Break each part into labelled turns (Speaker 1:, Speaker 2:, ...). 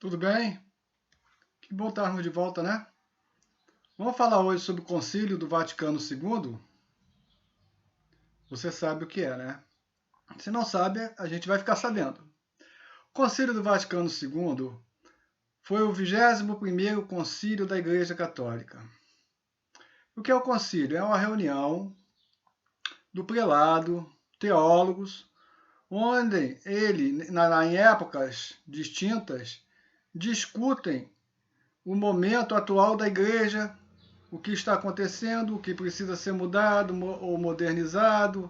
Speaker 1: Tudo bem? Que bom estarmos de volta, né? Vamos falar hoje sobre o Concílio do Vaticano II? Você sabe o que é, né? Se não sabe, a gente vai ficar sabendo. O Concílio do Vaticano II foi o 21º concílio da Igreja Católica. O que é o concílio? É uma reunião do prelado, teólogos, onde em épocas distintas, discutem o momento atual da Igreja, o que está acontecendo, o que precisa ser mudado ou modernizado,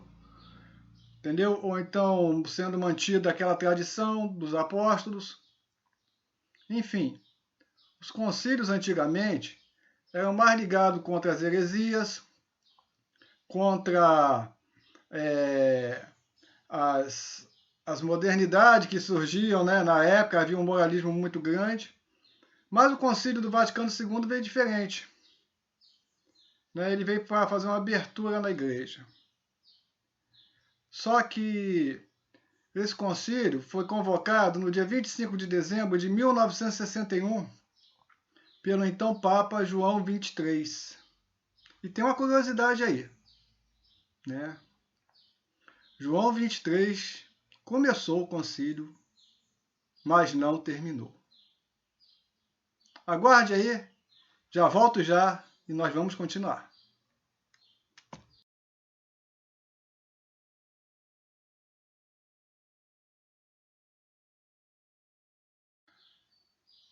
Speaker 1: entendeu? Ou então sendo mantida aquela tradição dos apóstolos. Enfim, os concílios antigamente eram mais ligados contra as heresias, contra as modernidades que surgiam, né? Na época havia um moralismo muito grande, mas o Concílio do Vaticano II veio diferente. Ele veio para fazer uma abertura na igreja. Só que esse concílio foi convocado no dia 25 de dezembro de 1961 pelo então Papa João XXIII. E tem uma curiosidade aí, né? João XXIII começou o concílio, mas não terminou. Aguarde aí, já volto já e nós vamos continuar.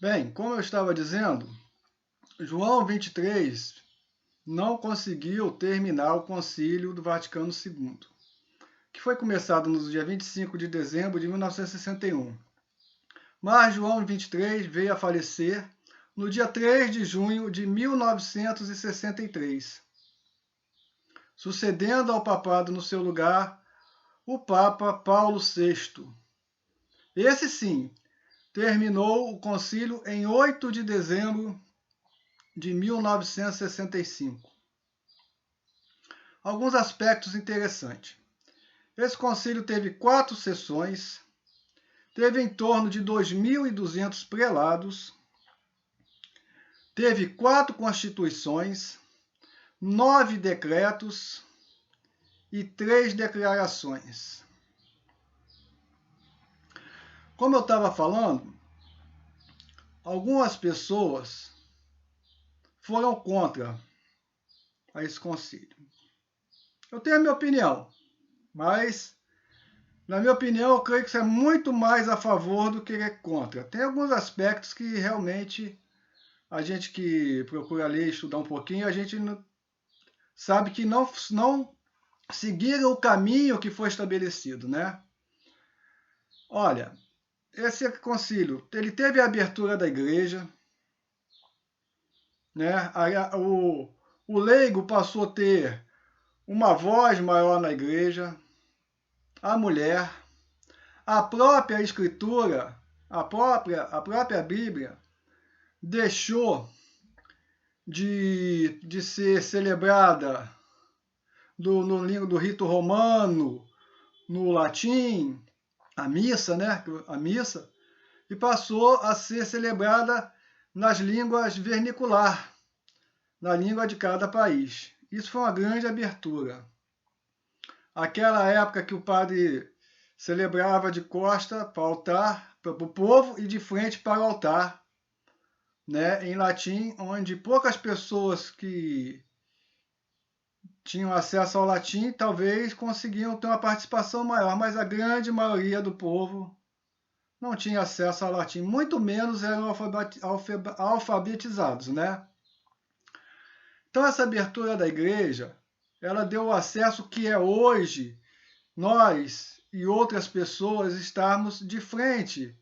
Speaker 1: Bem, como eu estava dizendo, João XXIII não conseguiu terminar o Concílio do Vaticano II, que foi começado no dia 25 de dezembro de 1961. Mas João XXIII veio a falecer no dia 3 de junho de 1963, sucedendo ao papado no seu lugar o Papa Paulo VI. Esse sim, terminou o concílio em 8 de dezembro de 1965. Alguns aspectos interessantes. Esse concílio teve 4 sessões, teve em torno de 2.200 prelados, teve 4 constituições, 9 decretos e 3 declarações. Como eu estava falando, algumas pessoas foram contra esse concílio. Eu tenho a minha opinião, mas, na minha opinião, eu creio que isso é muito mais a favor do que contra. Tem alguns aspectos que realmente a gente que procura ler e estudar um pouquinho, a gente sabe que não seguiram o caminho que foi estabelecido, né? Olha, esse concílio, ele teve a abertura da igreja, né? O leigo passou a ter uma voz maior na igreja, a mulher, a própria escritura, a própria Bíblia deixou de ser celebrada do rito romano, no latim, a missa, né? A missa, e passou a ser celebrada nas línguas vernacular, na língua de cada país. Isso foi uma grande abertura. Aquela época que o padre celebrava de costa para o altar, para o povo, e de frente para o altar, né, em latim, onde poucas pessoas que tinham acesso ao latim talvez conseguiam ter uma participação maior, mas a grande maioria do povo não tinha acesso ao latim, muito menos eram alfabetizados, né? Então essa abertura da igreja, ela deu o acesso que é hoje nós e outras pessoas estarmos de frente,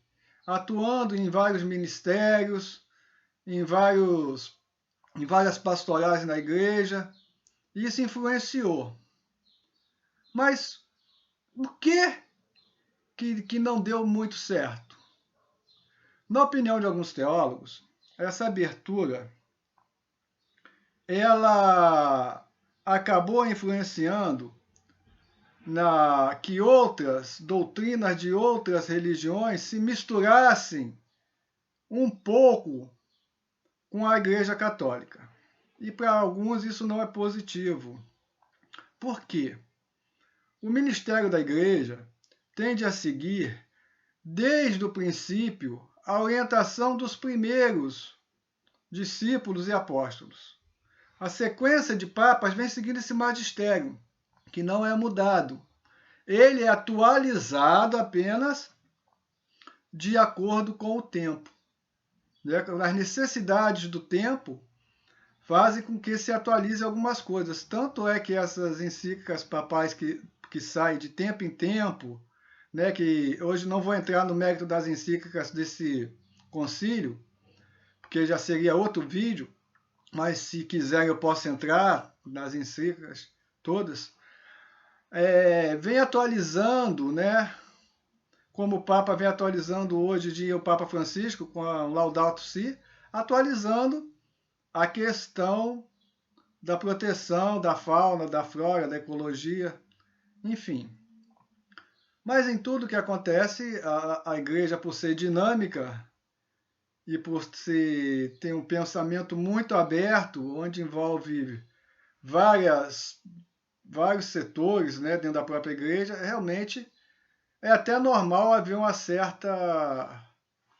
Speaker 1: atuando em vários ministérios, em várias pastorais na igreja. Isso influenciou. Mas o que não deu muito certo? Na opinião de alguns teólogos, essa abertura ela acabou influenciando que outras doutrinas de outras religiões se misturassem um pouco com a Igreja Católica. E para alguns isso não é positivo. Por quê? O ministério da Igreja tende a seguir, desde o princípio, a orientação dos primeiros discípulos e apóstolos. A sequência de papas vem seguindo esse magistério, que não é mudado. Ele é atualizado apenas de acordo com o tempo. As necessidades do tempo fazem com que se atualize algumas coisas. Tanto é que essas encíclicas papais que saem de tempo em tempo, né, que hoje não vou entrar no mérito das encíclicas desse concílio, porque já seria outro vídeo, mas se quiser eu posso entrar nas encíclicas todas, vem atualizando, né, como o Papa vem atualizando hoje em dia o Papa Francisco com a Laudato Si, atualizando a questão da proteção da fauna, da flora, da ecologia, enfim. Mas em tudo que acontece, a igreja, por ser dinâmica e por ter um pensamento muito aberto, onde envolve vários setores, né, dentro da própria igreja, realmente é até normal haver uma certa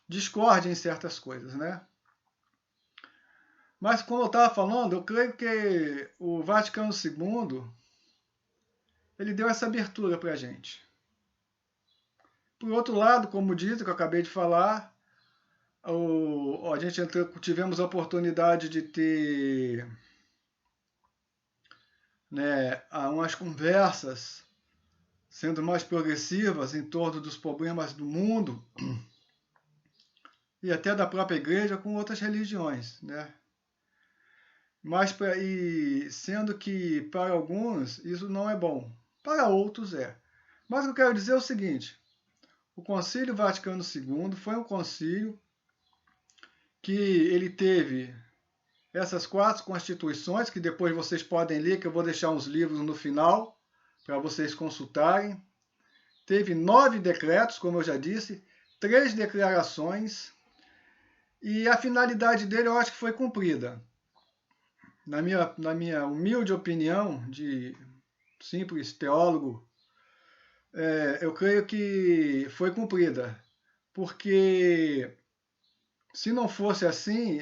Speaker 1: discórdia em certas coisas, né? Mas, como eu estava falando, eu creio que o Vaticano II, ele deu essa abertura para a gente. Por outro lado, como dito, que eu acabei de falar, tivemos a oportunidade de ter, né, umas conversas sendo mais progressivas em torno dos problemas do mundo e até da própria igreja com outras religiões, né? Mas sendo que para alguns isso não é bom, para outros é. Mas o que eu quero dizer é o seguinte: o Concílio Vaticano II foi um concílio que ele teve essas 4 constituições, que depois vocês podem ler, que eu vou deixar uns livros no final para vocês consultarem. Teve 9 decretos, como eu já disse, 3 declarações, e a finalidade dele eu acho que foi cumprida. Na minha humilde opinião, de simples teólogo, eu creio que foi cumprida, porque se não fosse assim,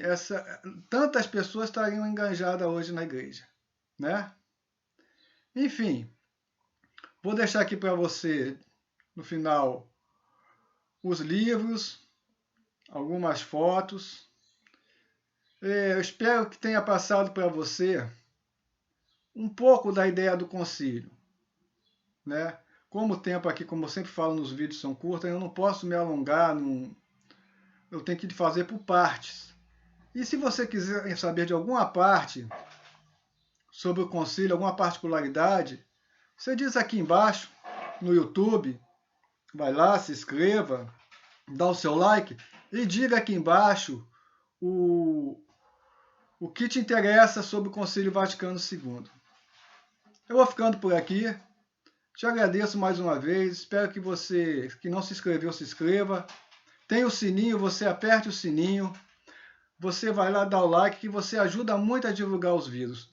Speaker 1: tantas pessoas estariam engajadas hoje na igreja, né? Enfim, vou deixar aqui para você, no final, os livros, algumas fotos. Eu espero que tenha passado para você um pouco da ideia do concílio, né? Como o tempo aqui, como eu sempre falo nos vídeos, são curtos, eu não posso me alongar, eu tenho que fazer por partes. E se você quiser saber de alguma parte sobre o concílio, alguma particularidade, você diz aqui embaixo, no YouTube, vai lá, se inscreva, dá o seu like e diga aqui embaixo o que te interessa sobre o Concílio Vaticano II. Eu vou ficando por aqui. Te agradeço mais uma vez. Espero que você que não se inscreveu, se inscreva. Tem o sininho, você aperte o sininho. Você vai lá dar o like, que você ajuda muito a divulgar os vídeos.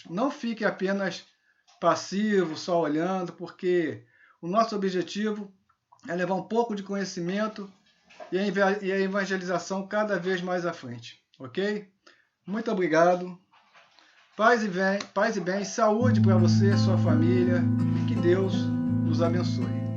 Speaker 1: Não fique apenas passivo, só olhando, porque o nosso objetivo é levar um pouco de conhecimento e a evangelização cada vez mais à frente. Ok? Muito obrigado. Paz e bem, saúde para você e sua família, e que Deus nos abençoe.